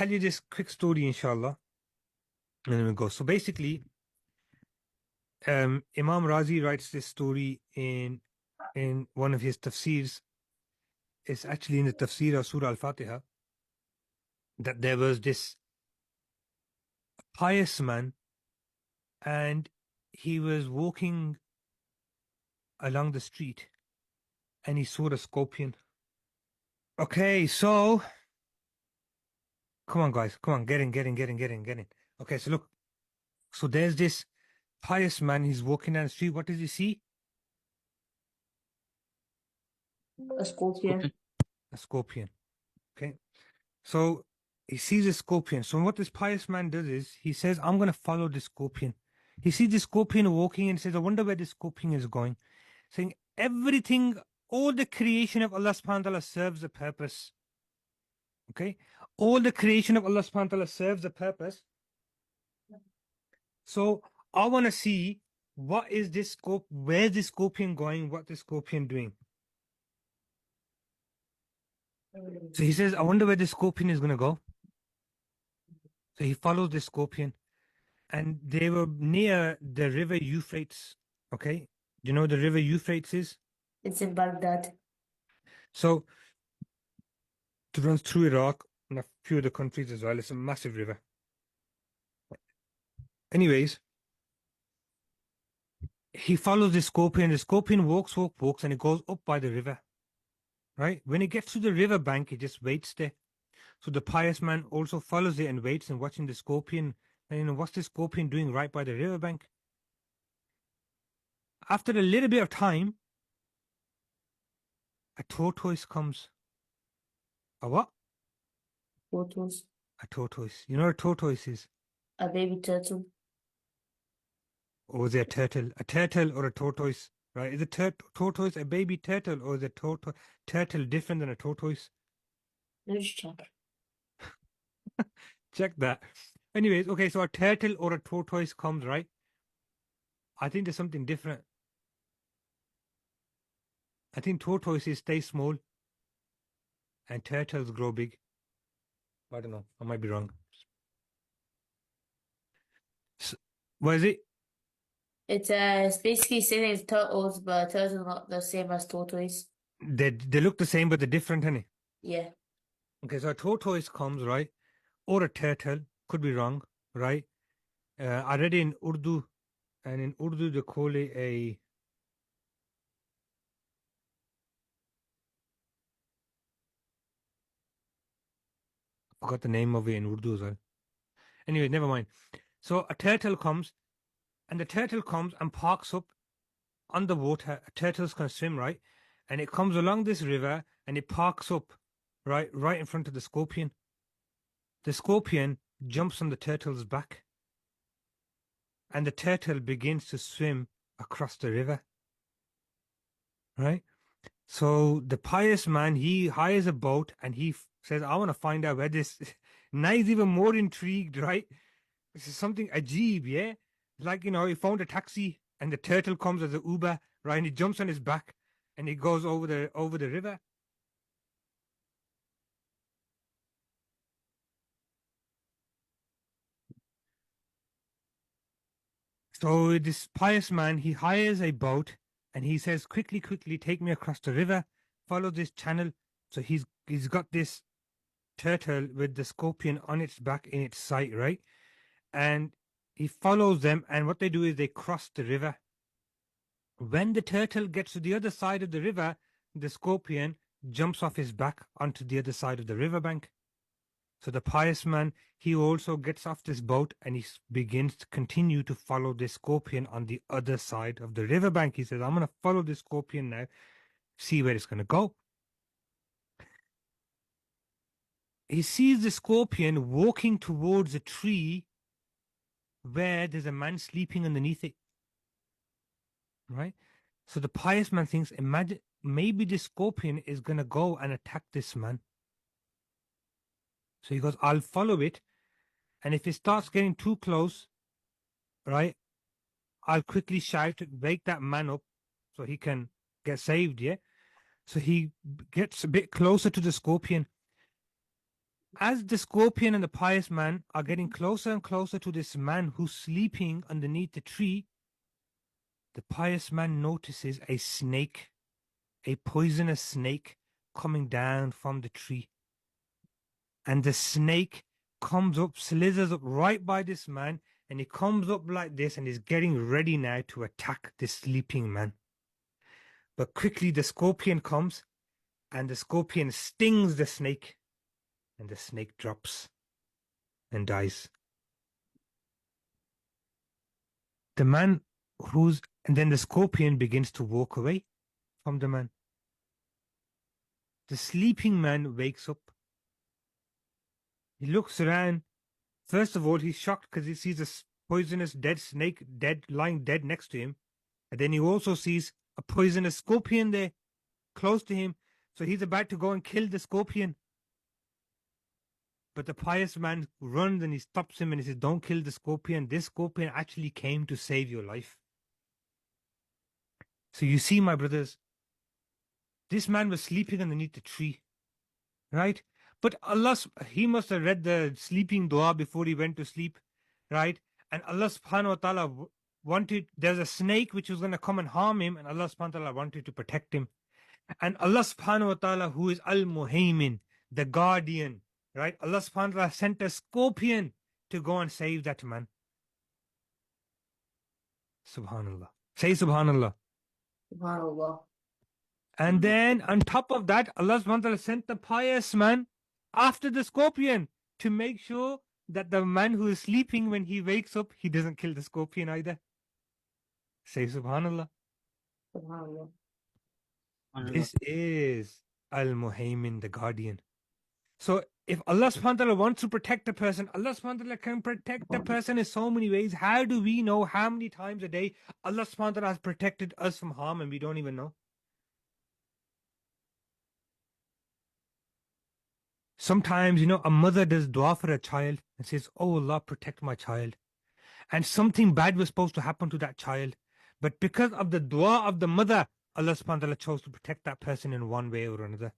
tell you this quick story, inshallah, and then we go. So basically, Imam Razi writes this story in one of his tafsirs. It's actually in the tafsir of Surah Al-Fatiha that there was this pious man, and he was walking along the street, and he saw a scorpion. Okay, so come on, guys, come on, get in. Okay, so look, so there's this pious man. He's walking down the street. What does he see? A scorpion. A scorpion. Okay, so he sees a scorpion. So what this pious man does is he says, "I'm going to follow this scorpion." He sees the scorpion walking and says, "I wonder where this scorpion is going." Saying everything, all the creation of Allah subhanahu wa ta'ala serves a purpose. Okay, all the creation of Allah subhanahu wa ta'ala serves a purpose. So I want to see what is this scope, where's the scorpion going, what the scorpion doing. So he says, I wonder where the scorpion is going to go. So he follows the scorpion, and they were near the river Euphrates. Okay, do you know the river Euphrates is? It's in Baghdad. So it runs through Iraq and a few other countries as well. It's a massive river. Anyways, he follows the scorpion. The scorpion walks, and it goes up by the river. Right? When it gets to the river bank, it just waits there. So the pious man also follows it and waits and watching the scorpion. And what's the scorpion doing right by the river bank? After a little bit of time, a tortoise comes. A what? Tortoise. A tortoise. You know what a tortoise is? A baby turtle. Or is it a turtle? A turtle or a tortoise? Right? Is a tortoise a baby turtle, or is a turtle different than a tortoise? Let's check. Check that. Anyways, okay, so a turtle or a tortoise comes, right? I think there's something different. I think tortoises stay small and turtles grow big. I don't know. I might be wrong. So, what is it? It's basically saying it's turtles, but turtles are not the same as tortoise. They look the same, but they're different, honey. Yeah. Okay, so a tortoise comes, right? Or a turtle, could be wrong, right? I read it in Urdu, and in Urdu they call it a... I forgot the name of it in Urdu as well. Anyway, never mind. So a turtle comes, and the turtle comes and parks up on the water. Turtles can swim, right? And it comes along this river and it parks up right in front of the scorpion. The scorpion jumps on the turtle's back, and the turtle begins to swim across the river. Right? So the pious man, he hires a boat and he says, I want to find out where this... Now he's even more intrigued, right? This is something ajib, yeah? Like, he found a taxi and the turtle comes as an Uber, right? And he jumps on his back and he goes over the river. So this pious man, he hires a boat and he says, quickly, take me across the river, follow this channel. So he's got this turtle with the scorpion on its back in its sight, right? And he follows them, and what they do is they cross the river. When the turtle gets to the other side of the river, the scorpion jumps off his back onto the other side of the riverbank. So the pious man, he also gets off this boat and he begins to continue to follow this scorpion on the other side of the riverbank. He says, I'm going to follow this scorpion now, see where it's going to go. He sees the scorpion walking towards a tree where there's a man sleeping underneath it. Right? So the pious man thinks, imagine, maybe this scorpion is going to go and attack this man. So he goes, I'll follow it. And if it starts getting too close, right, I'll quickly shout, wake that man up so he can get saved, yeah? So he gets a bit closer to the scorpion. As the scorpion and the pious man are getting closer and closer to this man who's sleeping underneath the tree, the pious man notices a snake, a poisonous snake, coming down from the tree. And the snake comes up, slithers up right by this man, and he comes up like this and is getting ready now to attack this sleeping man. But quickly the scorpion comes, and the scorpion stings the snake, and the snake drops and dies. The man and then the scorpion begins to walk away from the man. The sleeping man wakes up. He looks around. First of all, he's shocked because he sees a poisonous dead snake lying dead next to him. And then he also sees a poisonous scorpion there close to him. So he's about to go and kill the scorpion. But the pious man runs and he stops him and he says, "Don't kill the scorpion. This scorpion actually came to save your life." So you see, my brothers, this man was sleeping underneath the tree, right? But he must have read the sleeping dua before he went to sleep, right? And Allah subhanahu wa ta'ala there's a snake which was going to come and harm him, and Allah subhanahu wa ta'ala wanted to protect him. And Allah subhanahu wa ta'ala, who is Al-Muhaymin, the guardian, right? Allah subhanahu wa ta'ala sent a scorpion to go and save that man. Subhanallah. Say Subhanallah. SubhanAllah. And then on top of that, Allah subhanahu wa ta'ala sent the pious man after the scorpion to make sure that the man who is sleeping, when he wakes up, he doesn't kill the scorpion either. Say Subhanallah. SubhanAllah. This is Al-Muhaymin, the guardian. So if Allah subhanahu wa ta'ala wants to protect a person, Allah subhanahu wa ta'ala can protect the person in so many ways. How do we know how many times a day Allah subhanahu wa ta'ala has protected us from harm and we don't even know? Sometimes, a mother does dua for a child and says, "Oh Allah, protect my child." And something bad was supposed to happen to that child. But because of the dua of the mother, Allah subhanahu wa ta'ala chose to protect that person in one way or another.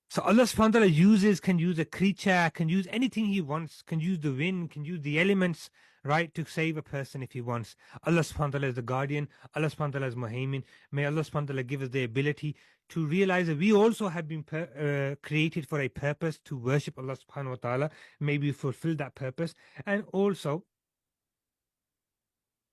So Allah subhanahu wa ta'ala can use a creature, can use anything he wants, can use the wind, can use the elements, right, to save a person if he wants. Allah subhanahu wa ta'ala is the guardian. Allah subhanahu wa ta'ala is Muhaymin. May Allah subhanahu wa ta'ala give us the ability to realize that we also have been created for a purpose to worship Allah subhanahu wa ta'ala. May we fulfill that purpose. And also,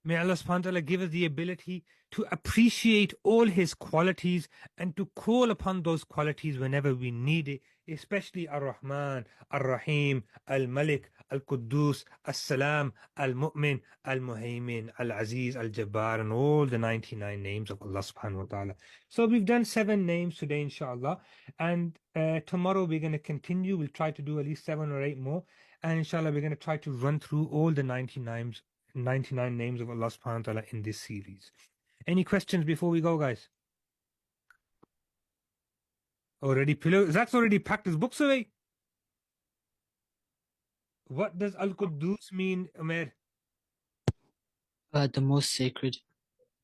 may Allah subhanahu wa ta'ala give us the ability to appreciate all his qualities and to call upon those qualities whenever we need it, especially Ar-Rahman, Ar-Rahim, Al-Malik, Al-Quddus, As-Salam, Al-Mu'min, Al-Muhaymin, Al-Aziz, Al-Jabbar, and all the 99 names of Allah subhanahu wa ta'ala. So we've done 7 names today, inshallah. And tomorrow we're going to continue. We'll try to do at least 7 or 8 more. And inshallah, we're going to try to run through all the 99 names of Allah subhanahu wa ta'ala in this series. Any questions before we go, guys? Already Zach's already packed his books away. What does Al-Quddus mean, Umair? The most sacred.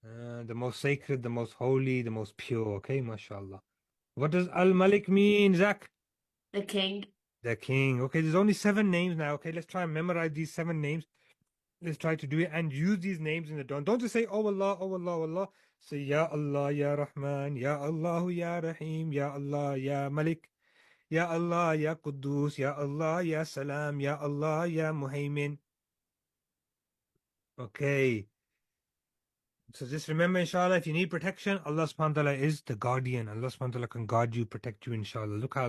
The most sacred, the most holy, the most pure. Okay, mashallah. What does Al-Malik mean, Zach? The king. The king. Okay, there's only 7 names now. Okay, let's try and memorize these 7 names. Let's try to do it and use these names in the dawn. Don't just say, "Oh Allah, oh Allah, oh Allah." Say, "Ya Allah, Ya Rahman, Ya Allah, Ya Rahim, Ya Allah, Ya Malik, Ya Allah, Ya Quddus, Ya Allah, Ya Salam, Ya Allah, Ya Muhaymin." Okay. So just remember, inshallah, if you need protection, Allah subhanahu wa ta'ala is the guardian. Allah subhanahu wa ta'ala can guard you, protect you, inshallah. Look how